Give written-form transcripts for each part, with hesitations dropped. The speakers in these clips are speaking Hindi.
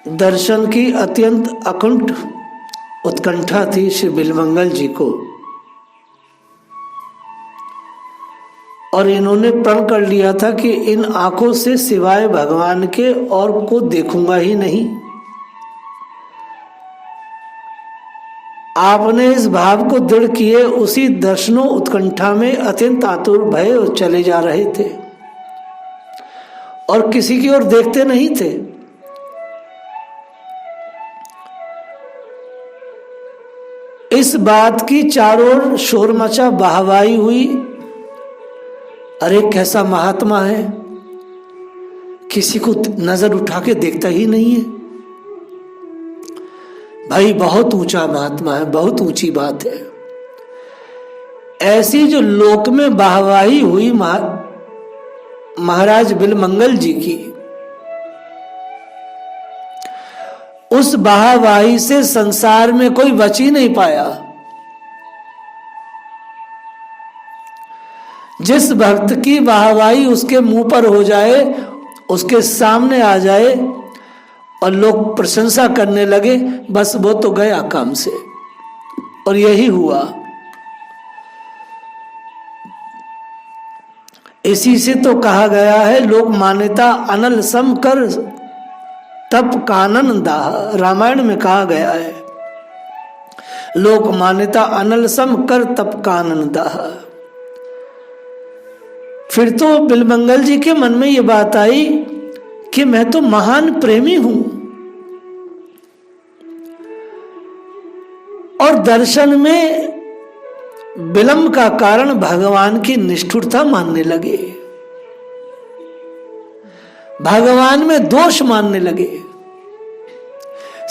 दर्शन की अत्यंत अकुंठ उत्कंठा थी श्री बिल्वमंगल जी को, और इन्होंने प्रण कर लिया था कि इन आंखों से सिवाय भगवान के और को देखूंगा ही नहीं। आपने इस भाव को दृढ़ किए उसी दर्शनों उत्कंठा में अत्यंत आतुर भय और चले जा रहे थे और किसी की ओर देखते नहीं थे। इस बात की चारों ओर शोर मचा, वाहवाही हुई। अरे कैसा महात्मा है, किसी को नजर उठा के देखता ही नहीं है। भाई बहुत ऊंचा महात्मा है, बहुत ऊंची बात है। ऐसी जो लोक में वाहवाही हुई महाराज बिल्वमंगल जी की, उस वाहवाही से संसार में कोई बच ही नहीं पाया। जिस भक्त की वाहवाही उसके मुंह पर हो जाए, उसके सामने आ जाए और लोग प्रशंसा करने लगे, बस वो तो गया काम से। और यही हुआ। इसी से तो कहा गया है, लोक मान्यता अनल सम कर तप कानन दाह। रामायण में कहा गया है, लोक मान्यता अनल सम कर तप कानन दाह। फिर तो बिल्वमंगल जी के मन में ये बात आई कि मैं तो महान प्रेमी हूं, और दर्शन में विलंब का कारण भगवान की निष्ठुरता मानने लगे, भगवान में दोष मानने लगे।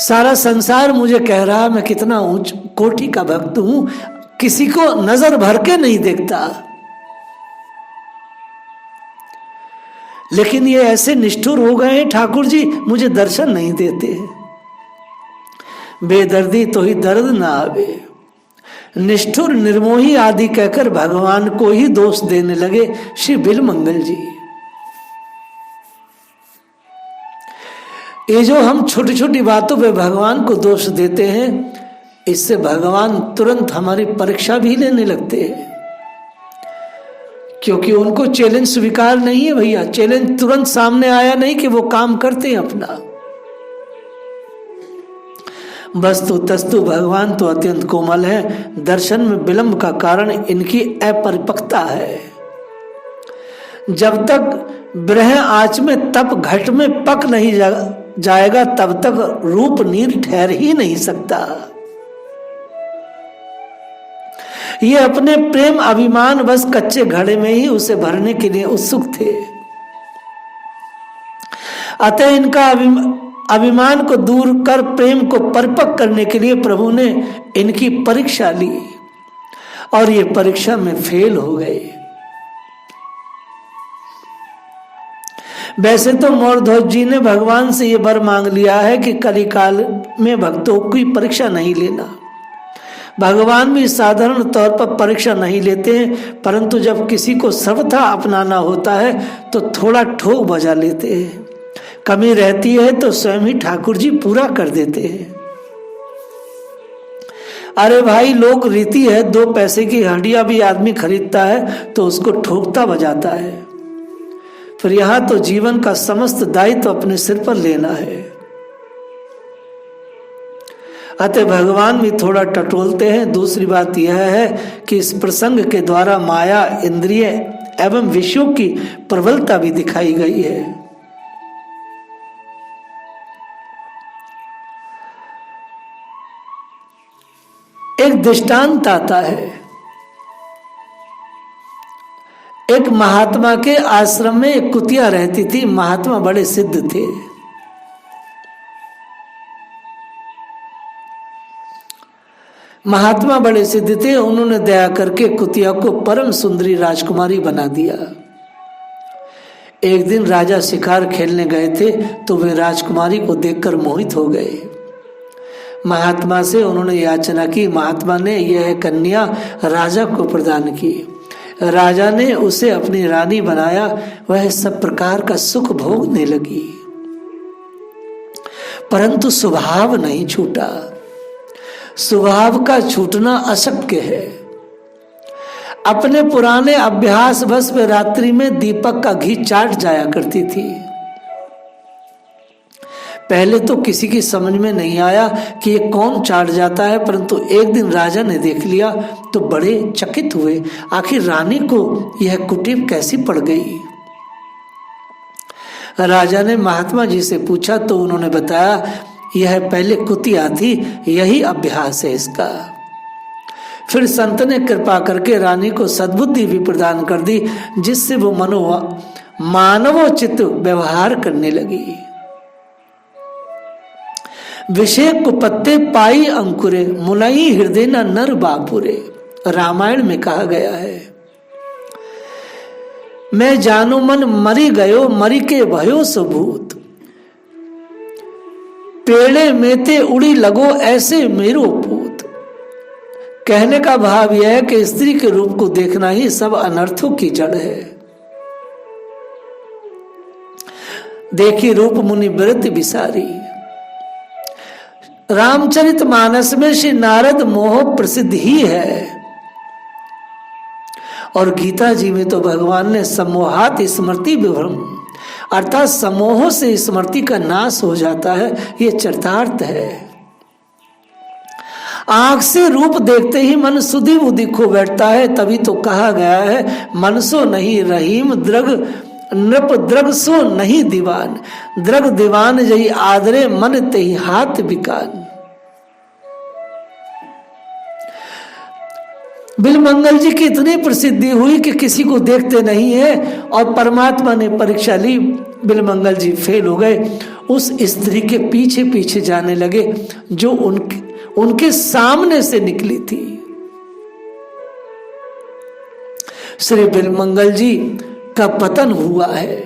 सारा संसार मुझे कह रहा मैं कितना उच्च कोटि का भक्त हूं, किसी को नजर भर के नहीं देखता, लेकिन ये ऐसे निष्ठुर हो गए ठाकुर जी, मुझे दर्शन नहीं देते। बेदर्दी तो ही दर्द ना आवे, निष्ठुर निर्मोही आदि कहकर भगवान को ही दोष देने लगे श्री बिल्वमंगल जी। ये जो हम छोटी छोटी बातों पे भगवान को दोष देते हैं, इससे भगवान तुरंत हमारी परीक्षा भी लेने लगते हैं, क्योंकि उनको चैलेंज स्वीकार नहीं है। भैया चैलेंज तुरंत सामने आया नहीं कि वो काम करते हैं अपना। वस्तु तस्तु भगवान तो अत्यंत कोमल है, दर्शन में विलंब का कारण इनकी अपरिपक्वता है। जब तक ब्रह आंच में तप घट में पक नहीं जाएगा, तब तक रूप नीर ठहर ही नहीं सकता। ये अपने प्रेम अभिमान बस कच्चे घड़े में ही उसे भरने के लिए उत्सुक थे। अतः इनका अभिमान को दूर कर प्रेम को परिपक्व करने के लिए प्रभु ने इनकी परीक्षा ली, और ये परीक्षा में फेल हो गए। वैसे तो मोरध्वज जी ने भगवान से ये वर मांग लिया है कि कलिकाल में भक्तों की परीक्षा नहीं लेना। भगवान भी साधारण तौर पर परीक्षा नहीं लेते हैं, परंतु जब किसी को सर्वथा अपनाना होता है तो थोड़ा ठोक बजा लेते हैं। कमी रहती है तो स्वयं ही ठाकुर जी पूरा कर देते हैं। अरे भाई, लोक रीति है, 2 पैसे की हड्डियां भी आदमी खरीदता है तो उसको ठोकता बजाता है। फिर यहां तो जीवन का समस्त दायित्व अपने सिर पर लेना है। अतः भगवान भी थोड़ा टटोलते हैं। दूसरी बात यह है कि इस प्रसंग के द्वारा माया, इंद्रिय एवं विषयों की प्रबलता भी दिखाई गई है। एक दृष्टांत आता है। एक महात्मा के आश्रम में एक कुतिया रहती थी। महात्मा बड़े सिद्ध थे। महात्मा बड़े सिद्ध थे। उन्होंने दया करके कुतिया को परम सुंदरी राजकुमारी बना दिया। एक दिन राजा शिकार खेलने गए थे तो वे राजकुमारी को देखकर मोहित हो गए। महात्मा से उन्होंने याचना की। महात्मा ने यह कन्या राजा को प्रदान की। राजा ने उसे अपनी रानी बनाया। वह सब प्रकार का सुख भोगने लगी। परंतु स्वभाव नहीं छूटा। स्वभाव का छूटना अशक्य है। अपने पुराने अभ्यास बस में रात्रि में दीपक का घी चाट जाया करती थी। पहले तो किसी की समझ में नहीं आया कि ये कौन चाट जाता है, परंतु एक दिन राजा ने देख लिया तो बड़े चकित हुए। आखिर रानी को यह कुटीर कैसी पड़ गई। राजा ने महात्मा जी से पूछा तो उन्होंने बताया, यह पहले कुतिया थी, यही अभ्यास है इसका। फिर संत ने कृपा करके रानी को सद्बुद्धि भी प्रदान कर दी, जिससे वो मानवोचित व्यवहार करने लगी। विषय कुपत्ते पाई अंकुरे, मुलई हृदय न नर बापुरे, रामायण में कहा गया है। मैं जानो मन मरी गयो, मरी के भयो सुभूत, पेड़े में थे उड़ी लगो ऐसे मेरो पूत। कहने का भाव यह है कि स्त्री के रूप को देखना ही सब अनर्थों की जड़ है। देखी रूप मुनि वृत्ति विसारी। रामचरित मानस में श्री नारद मोह प्रसिद्ध ही है, और गीता जी में तो भगवान ने समोहात स्मृति विभ्रम, अर्थात समोह से स्मृति का नाश हो जाता है, ये चरितार्थ है। आंख से रूप देखते ही मन सुधि बुद्धि खो बैठता है, तभी तो कहा गया है, मन सो नहीं रहीम द्रग नृप द्रग सो नहीं दीवान, द्रग दीवान जही आदरे मन तेही हाथ बिकान। बिलमंगल जी की इतनी प्रसिद्धि हुई कि किसी को देखते नहीं है, और परमात्मा ने परीक्षा ली, बिलमंगल जी फेल हो गए। उस स्त्री के पीछे पीछे जाने लगे जो उनके सामने से निकली थी। श्री बिलमंगल जी का पतन हुआ है।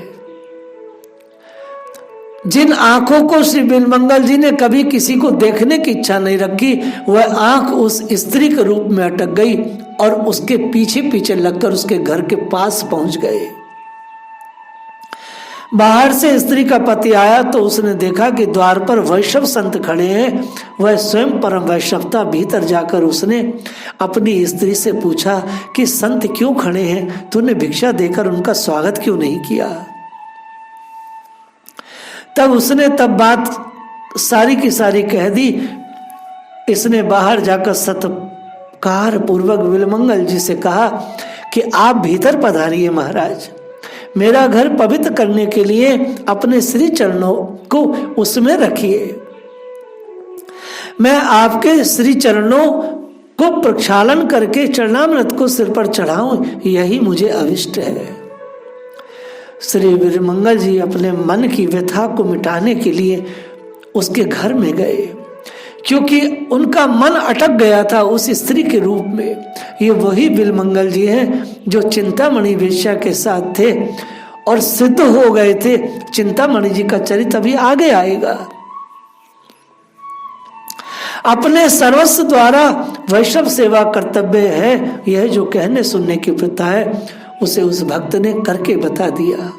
जिन आंखों को श्री बिलमंगल जी ने कभी किसी को देखने की इच्छा नहीं रखी, वह आंख उस स्त्री के रूप में अटक गई और उसके पीछे पीछे लगकर उसके घर के पास पहुंच गए। बाहर से स्त्री का पति आया तो उसने देखा कि द्वार पर वैष्णव संत खड़े हैं। वह स्वयं परम वैष्णवता, भीतर जाकर उसने अपनी स्त्री से पूछा कि संत क्यों खड़े हैं, तूने भिक्षा देकर उनका स्वागत क्यों नहीं किया। तब उसने बात सारी की सारी कह दी। इसने बाहर जाकर सत्कार पूर्वक बिलमंगल जी से कहा कि आप भीतर पधारिए महाराज, मेरा घर पवित्र करने के लिए अपने श्री चरणों को उसमें रखिए। मैं आपके श्री चरणों को प्रक्षालन करके चरणामृत को सिर पर चढ़ाऊं, यही मुझे अभिष्ट है। श्री बिलमंगल जी अपने मन की व्यथा को मिटाने के लिए उसके घर में गए, क्योंकि उनका मन अटक गया था उस स्त्री के रूप में। ये वही बिलमंगल जी हैं जो चिंतामणि वेश्या के साथ थे और सिद्ध हो गए थे। चिंतामणि जी का चरित्र अभी आगे आएगा। अपने सर्वस्व द्वारा वैष्णव सेवा कर्तव्य है, यह जो कहने सुनने की प्रथा है उसे उस भक्त ने करके बता दिया।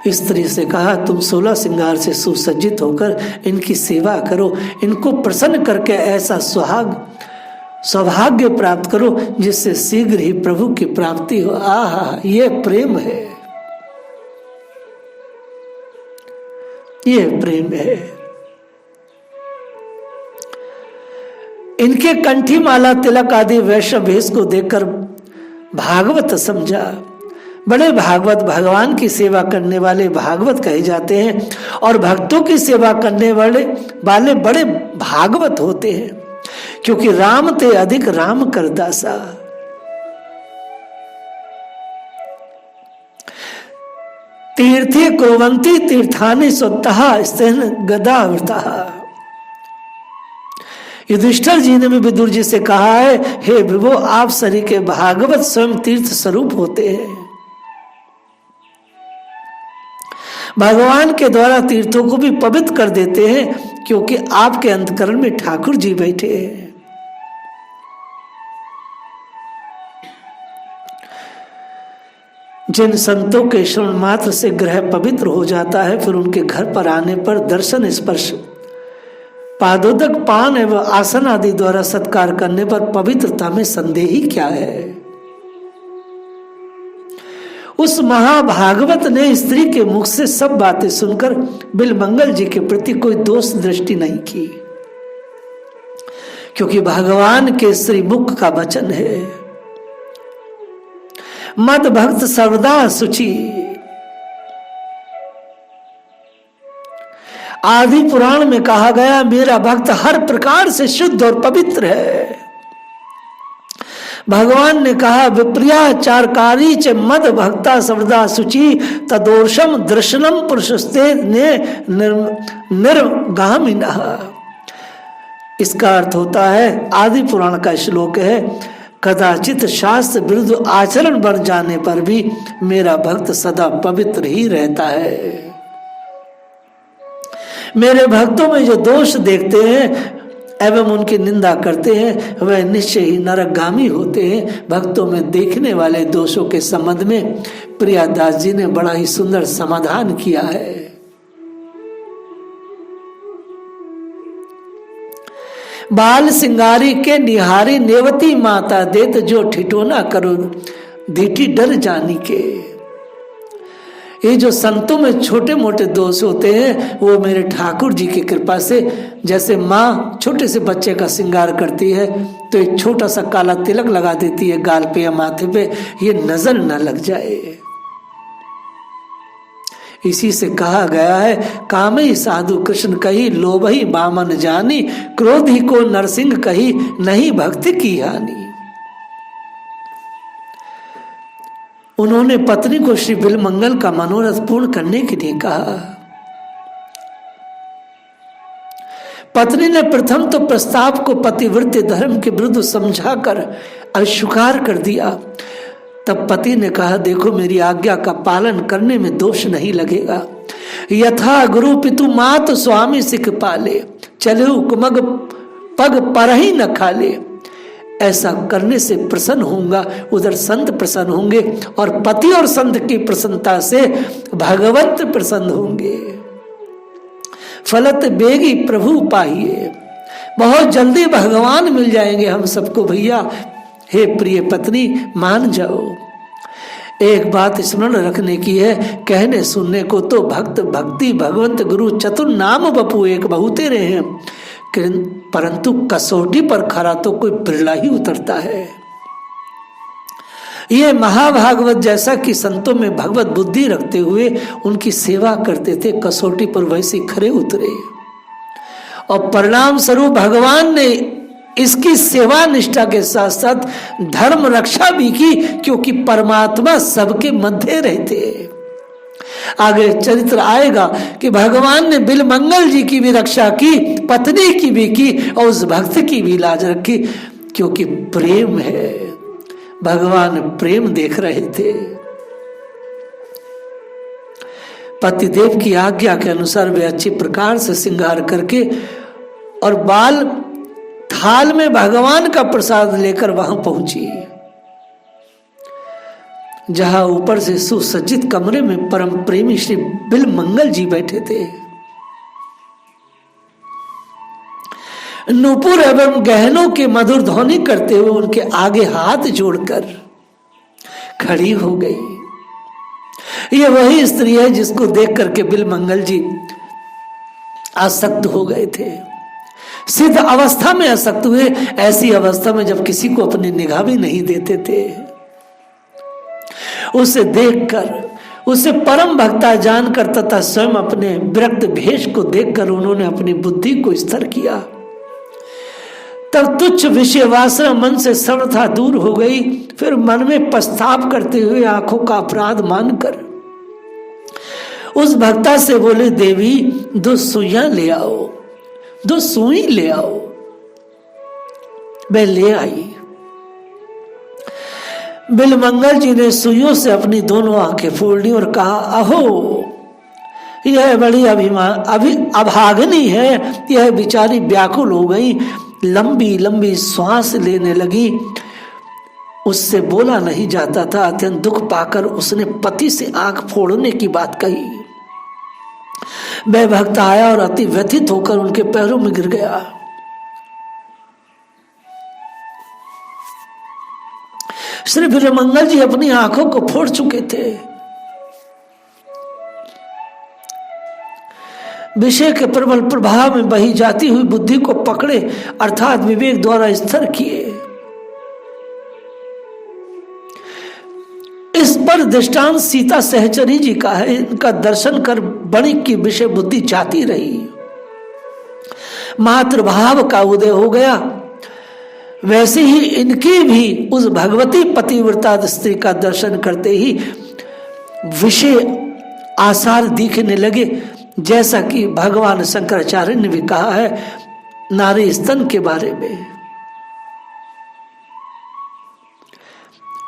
स्त्री से कहा, तुम 16 श्रृंगार से सुसज्जित होकर इनकी सेवा करो, इनको प्रसन्न करके ऐसा सौभाग्य प्राप्त करो जिससे शीघ्र ही प्रभु की प्राप्ति हो। आहा, ये प्रेम है, ये प्रेम है। इनके कंठी माला तिलक आदि वैश्य भेष को देखकर भागवत समझा। बड़े भागवत भगवान की सेवा करने वाले भागवत कहे जाते हैं, और भक्तों की सेवा करने वाले बड़े भागवत होते हैं, क्योंकि राम ते अधिक राम कर दासा। तीर्थे कुर्वन्ति तीर्थानि स्वतः स्तेन गदावृतः। युधिष्ठिर जी ने भी विदुर जी से कहा है, हे विभो, आप सरी के भागवत स्वयं तीर्थ स्वरूप होते हैं। भगवान के द्वारा तीर्थों को भी पवित्र कर देते हैं, क्योंकि आपके अंतकरण में ठाकुर जी बैठे हैं। जिन संतों के श्रवण मात्र से ग्रह पवित्र हो जाता है, फिर उनके घर पर आने पर दर्शन स्पर्श पादोदक पान एवं आसन आदि द्वारा सत्कार करने पर पवित्रता में संदेह ही क्या है। उस महाभागवत ने स्त्री के मुख से सब बातें सुनकर बिलमंगल जी के प्रति कोई दोष दृष्टि नहीं की, क्योंकि भगवान के श्री मुख का वचन है, मद भक्त सर्वदा शुचि। आदि पुराण में कहा गया, मेरा भक्त हर प्रकार से शुद्ध और पवित्र है। भगवान ने कहा, विप्रियाचारकारी च मद भक्ता सर्वदा शुचि तदोषम दर्शनम पुरुषस्ते निर्गामिनः। इसका अर्थ होता है, आदि पुराण का श्लोक है, कदाचित शास्त्र विरुद्ध आचरण बढ़ जाने पर भी मेरा भक्त सदा पवित्र ही रहता है। मेरे भक्तों में जो दोष देखते हैं एवं उनकी निंदा करते हैं, वह निश्चय ही नरकगामी होते हैं। भक्तों में देखने वाले दोषों के संबंध में प्रियादास जी ने बड़ा ही सुंदर समाधान किया है। बाल सिंगारी के निहारी नेवती माता देत जो ठिठोना करो धीठी डर जानी के। ये जो संतों में छोटे मोटे दोष होते हैं, वो मेरे ठाकुर जी की कृपा से, जैसे माँ छोटे से बच्चे का श्रृंगार करती है तो एक छोटा सा काला तिलक लगा देती है गाल पे या माथे पे, ये नजर न लग जाए। इसी से कहा गया है, कामई साधु कृष्ण कही लोभही बामन जानी क्रोधी को नरसिंह कही नहीं भक्ति की हानि। उन्होंने पत्नी को श्री बिलमंगल का मनोरथ पूर्ण करने के लिए कहा। पत्नी ने प्रथम तो प्रस्ताव को पतिव्रत धर्म के विरुद्ध समझाकर अस्वीकार कर दिया। तब पति ने कहा, देखो मेरी आज्ञा का पालन करने में दोष नहीं लगेगा। यथा गुरु पितु मात स्वामी सिख पाले चले कुमग पग पर ही न खाले। ऐसा करने से प्रसन्न होऊंगा, उधर संत प्रसन्न होंगे और पति और संत की प्रसन्नता से भगवंत प्रसन्न होंगे। फलत बेगी प्रभु पाइए, बहुत जल्दी भगवान मिल जाएंगे हम सबको भैया। हे प्रिय पत्नी मान जाओ। एक बात स्मरण रखने की है, कहने सुनने को तो भक्त भक्ति भगवंत गुरु चतुर नाम बपू एक बहुते रहे हैं, परंतु कसौटी पर खरा तो कोई बिरला ही उतरता है। ये महाभागवत जैसा कि संतों में भगवत बुद्धि रखते हुए उनकी सेवा करते थे, कसौटी पर वैसे खरे उतरे और परिणाम स्वरूप भगवान ने इसकी सेवा निष्ठा के साथ साथ धर्म रक्षा भी की, क्योंकि परमात्मा सबके मध्य रहते। आगे चरित्र आएगा कि भगवान ने बिलमंगल जी की भी रक्षा की, पत्नी की भी की और उस भक्त की भी लाज रखी, क्योंकि प्रेम है। भगवान प्रेम देख रहे थे। पतिदेव की आज्ञा के अनुसार वे अच्छी प्रकार से श्रृंगार करके और बाल थाल में भगवान का प्रसाद लेकर वहां पहुंची, जहां ऊपर से सुसज्जित कमरे में परम प्रेमी श्री बिलमंगल जी बैठे थे। नूपुर एवं गहनों के मधुर ध्वनि करते हुए उनके आगे हाथ जोड़कर खड़ी हो गई। ये वही स्त्री है जिसको देख करके बिलमंगल जी आसक्त हो गए थे। सिद्ध अवस्था में आसक्त हुए, ऐसी अवस्था में जब किसी को अपनी निगाह भी नहीं देते थे। उसे देखकर, उसे परम भक्ता जानकर तथा स्वयं अपने विरक्त भेष को देखकर उन्होंने अपनी बुद्धि को स्थिर किया। तब तुच्छ विषय वासना मन से सर्वथा दूर हो गई। फिर मन में पछताव करते हुए आंखों का अपराध मानकर उस भक्ता से बोले, देवी 2 सुइयां ले आओ, 2 सुई ले आओ। वे ले आई। बिलमंगल जी ने सुइयों से अपनी दोनों आंखें फोड़ ली और कहा, अहो यह बड़ी अभागनी है। यह बेचारी व्याकुल हो गई, लंबी लंबी श्वास लेने लगी। उससे बोला नहीं जाता था। अत्यंत दुख पाकर उसने पति से आंख फोड़ने की बात कही। वह भक्त आया और अति व्यथित होकर उनके पैरों में गिर गया। श्री वीरमंगल जी अपनी आंखों को फोड़ चुके थे। विषय के प्रबल प्रभाव में बही जाती हुई बुद्धि को पकड़े अर्थात विवेक द्वारा स्थिर किए। इस पर दृष्टांत सीता सहचरी जी का है। इनका दर्शन कर बणिक की विषय बुद्धि जाती रही, मातृभाव का उदय हो गया। वैसे ही इनकी भी उस भगवती पतिव्रता स्त्री का दर्शन करते ही विषय आसार दिखने लगे, जैसा कि भगवान शंकराचार्य ने भी कहा है नारी स्तन के बारे में।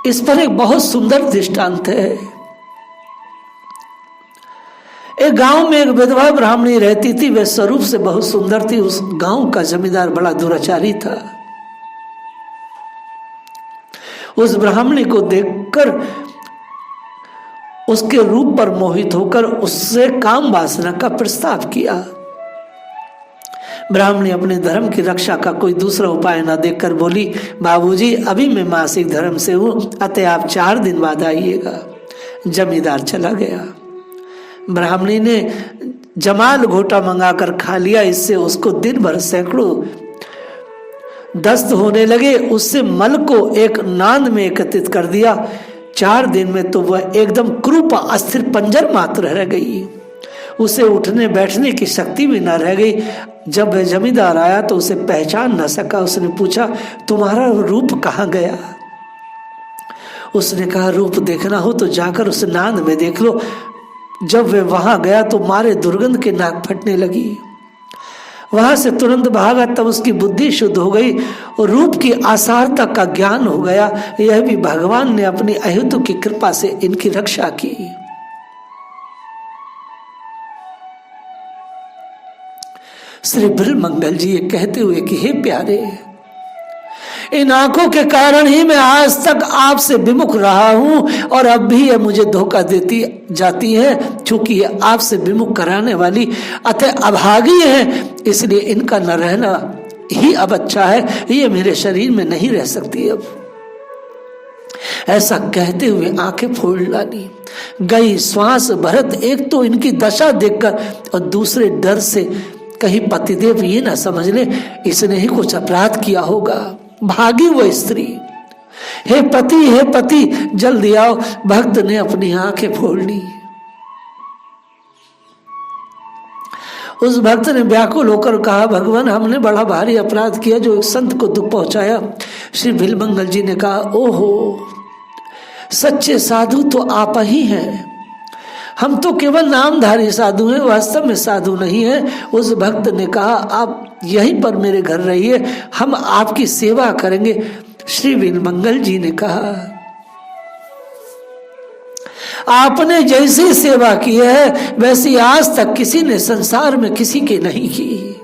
इस पर एक बहुत सुंदर दृष्टांत है। एक गांव में एक विधवा ब्राह्मणी रहती थी। वह स्वरूप से बहुत सुंदर थी। उस गांव का जमींदार बड़ा दुराचारी था। उस ब्राह्मणी को देखकर उसके रूप पर मोहित होकर उससे काम वासना का प्रस्ताव किया। ब्राह्मणी अपने धर्म की रक्षा का कोई दूसरा उपाय न देखकर बोली, बाबूजी अभी मैं मासिक धर्म से हूं, अतः आप 4 दिन बाद आइएगा। जमींदार चला गया। ब्राह्मणी ने जमाल घोटा मंगाकर खा लिया। इससे उसको दिन भर सैकड़ों दस्त होने लगे। उससे मल को एक नांद में एकत्रित कर दिया। 4 दिन में तो वह एकदम क्रूप अस्थिर पंजर मात्र रह गई। उसे उठने बैठने की शक्ति भी न रह गई। जब वह जमींदार आया तो उसे पहचान न सका। उसने पूछा, तुम्हारा रूप कहाँ गया? उसने कहा, रूप देखना हो तो जाकर उस नांद में देख लो। जब वह वहां गया तो मारे दुर्गंध के नाक फटने लगी। वहां से तुरंत भागा। तब उसकी बुद्धि शुद्ध हो गई और रूप की आसारता का ज्ञान हो गया। यह भी भगवान ने अपनी अहेतु की कृपा से इनकी रक्षा की। श्री वीरमंगल जी ये कहते हुए कि हे प्यारे, इन आंखों के कारण ही मैं आज तक आपसे विमुख रहा हूं और अब भी ये मुझे धोखा देती जाती है। क्योंकि ये आपसे विमुख कराने वाली अतः अभागी है, इसलिए इनका न रहना ही अब अच्छा है। ये मेरे शरीर में नहीं रह सकती अब। ऐसा कहते हुए आंखें फोड़ डाली। गई श्वास भरत। एक तो इनकी दशा देखकर और दूसरे डर से कहीं पतिदेव ये ना समझ ले इसने ही कुछ अपराध किया होगा। भागी वो स्त्री। हे पति जल्दी आओ। भक्त ने अपनी आंखें फोड़ ली। उस भक्त ने व्याकुल होकर कहा, भगवान हमने बड़ा भारी अपराध किया जो एक संत को दुख पहुंचाया। श्री वीरमंगल जी ने कहा, ओहो, सच्चे साधु तो आप ही हैं। हम तो केवल नामधारी साधु हैं, वास्तव में साधु नहीं है। उस भक्त ने कहा, आप यहीं पर मेरे घर रहिए, हम आपकी सेवा करेंगे। श्री वीरमंगल जी ने कहा, आपने जैसी सेवा की है वैसी आज तक किसी ने संसार में किसी की नहीं की।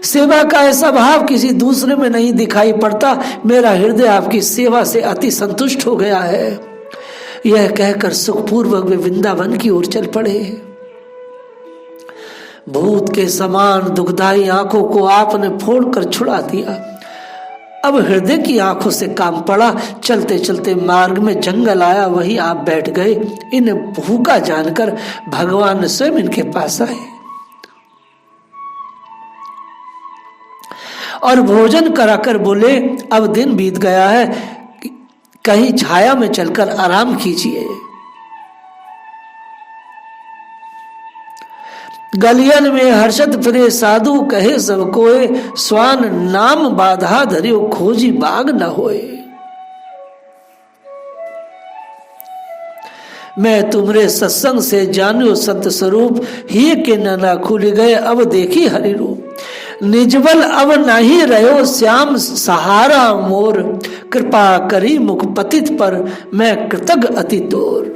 सेवा का ऐसा भाव किसी दूसरे में नहीं दिखाई पड़ता। मेरा हृदय आपकी सेवा से अति संतुष्ट हो गया है। यह कहकर सुखपूर्वक वे वृंदावन की ओर चल पड़े। भूत के समान दुखदायी आंखों को आपने फोड़कर छुड़ा दिया। अब हृदय की आंखों से काम पड़ा। चलते चलते मार्ग में जंगल आया, वहीं आप बैठ गए। इन्हें भूखा जानकर भगवान स्वयं इनके पास आए और भोजन कराकर बोले, अब दिन बीत गया है, कहीं छाया में चलकर आराम कीजिए। गलियन में हर्षद फिरे साधु कहे सब कोय, स्वान नाम बाधा धरियो खोजी बाग न होए। मैं तुमरे सत्संग से जानियो संत स्वरूप, ही के नाना खुल गए अब देखी हरि रूप। निजबल अब नहीं रहो श्याम सहारा मोर, कृपा करी मुख पतित पर मैं कृतज्ञ अति तोर।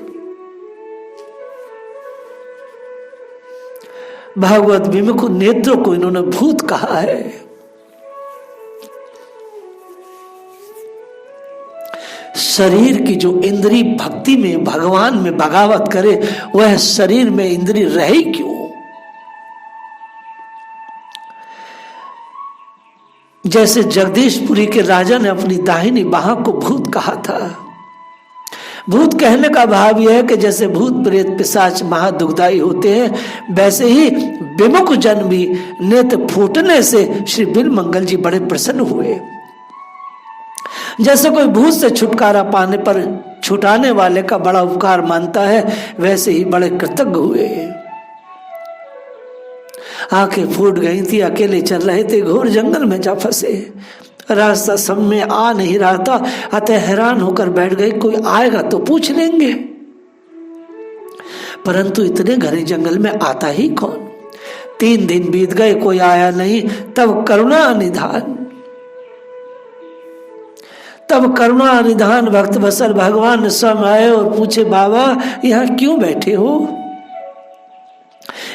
भागवत विमुख नेत्रों को इन्होंने भूत कहा है। शरीर की जो इंद्री भक्ति में, भगवान में बगावत करे, वह शरीर में इंद्री रहे क्यों? जैसे जगदीशपुरी के राजा ने अपनी दाहिनी बाह को भूत कहा था। भूत कहने का भाव यह है कि जैसे भूत प्रेत पिशाच महादुखदायी होते हैं, वैसे ही विमुख जन भी नेत्र फूटने से श्री बिल्वमंगल जी बड़े प्रसन्न हुए। जैसे कोई भूत से छुटकारा पाने पर छुटाने वाले का बड़ा उपकार मानता है, वैसे ही बड़े कृतज्ञ हुए। आंखें फूट गई थी, अकेले चल रहे थे, घोर जंगल में जा फंसे, रास्ता सब में आ नहीं रहा था, अतः हैरान होकर बैठ गए, कोई आएगा तो पूछ लेंगे। परंतु इतने घने जंगल में आता ही कौन? 3 दिन बीत गए, कोई आया नहीं। तब करुणा निधान भक्त बसर भगवान स्वयं आए और पूछे, बाबा यहाँ क्यों बैठे हो?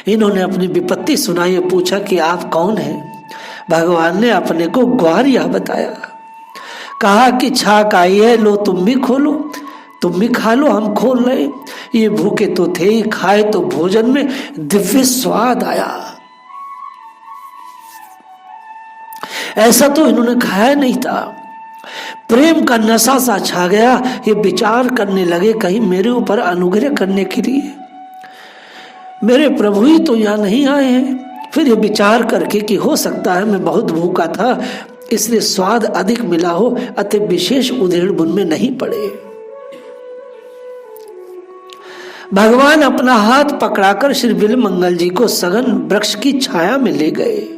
इन्होंने अपनी विपत्ति सुनाई और पूछा कि आप कौन हैं? भगवान ने अपने को ग्वारिया बताया। कहा कि छाक आई है, लो तुम भी खोलो, तुम भी खा लो, हम खोल रहे। ये भूखे तो थे ही, खाए तो भोजन में दिव्य स्वाद आया। ऐसा तो इन्होंने खाया नहीं था। प्रेम का नशा सा छा गया। ये विचार करने लगे, कहीं मेरे ऊपर अनुग्रह करने के लिए मेरे प्रभु ही तो यहाँ नहीं आए हैं। फिर ये विचार करके कि हो सकता है मैं बहुत भूखा था, इसलिए स्वाद अधिक मिला हो, अतः विशेष उधेड़ बुन में नहीं पड़े। भगवान अपना हाथ पकड़ाकर श्री बिल्वमंगल जी को सघन वृक्ष की छाया में ले गए।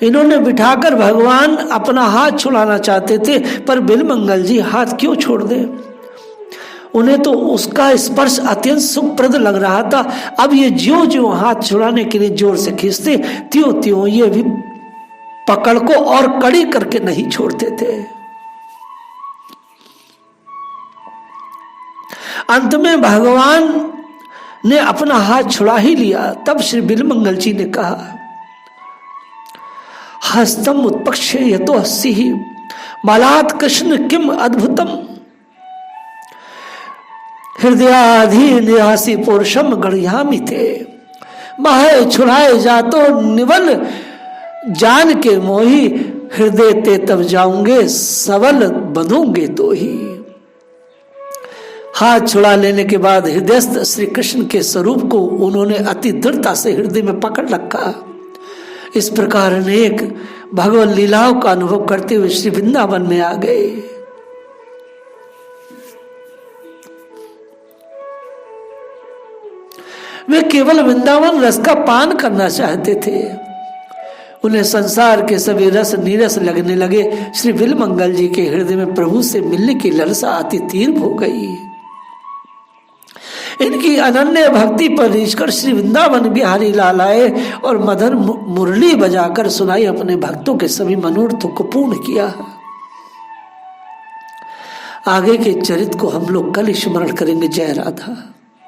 इन्होंने बिठाकर भगवान अपना हाथ छुड़ाना चाहते थे, पर बिल्वमंगल जी हाथ क्यों छोड़ दे? उन्हें तो उसका स्पर्श अत्यंत सुखप्रद लग रहा था। अब ये ज्यों ज्यों हाथ छुड़ाने के लिए जोर से खींचते, त्यों त्यों ये भी पकड़ को और कड़ी करके नहीं छोड़ते थे। अंत में भगवान ने अपना हाथ छुड़ा ही लिया। तब श्री बिल्वमंगल जी ने कहा, हस्तम उत्पक्ष यतो हस्सी बलात् कृष्ण किम अद्भुतम हृदयाधीनयासी पुरुषम गणयामि थे। महे छुड़ाए जातो निवल जान के मोही, हृदय ते तब जाऊंगे सबल बंधूंगे तो ही। हाथ छुड़ा लेने के बाद हृदयस्थ श्री कृष्ण के स्वरूप को उन्होंने अति दृढ़ता से हृदय में पकड़ रखा। इस प्रकार अनेक भगवत लीलाओं का अनुभव करते हुए श्री वृंदावन में आ गए। वे केवल वृंदावन रस का पान करना चाहते थे। उन्हें संसार के सभी रस नीरस लगने लगे। श्री बिल्वमंगल जी के हृदय में प्रभु से मिलने की लालसा अति तीव्र हो गई। इनकी अनन्य भक्ति पर रीझकर श्री वृंदावन बिहारी लाल आए और मधुर मुरली बजाकर सुनाई, अपने भक्तों के सभी मनोरथों को पूर्ण किया। आगे के चरित्र को हम लोग कल स्मरण करेंगे। जय राधा।